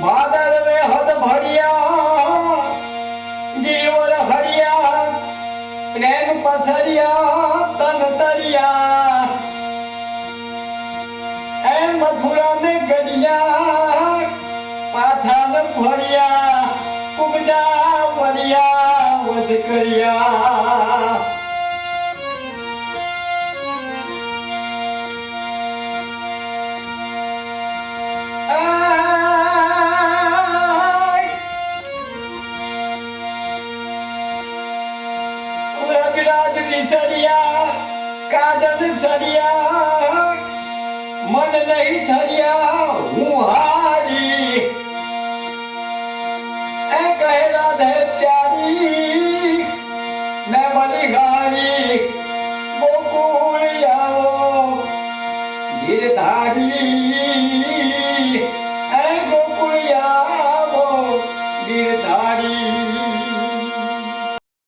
भादरवे हद भरिया गिरिवर हरिया प्रेम पसरिया तन तरिया ए मथुरा में गरिया पाछा न फरिया कुबजा वरिया वस करिया रजराज विसरिया काजल सरिया मन नहीं ठरिया हूँ हारी ऐ कहे राधे प्यारी मैं बलिहारी गोकुल आओ गिरधारी ऐ गोकुल आओ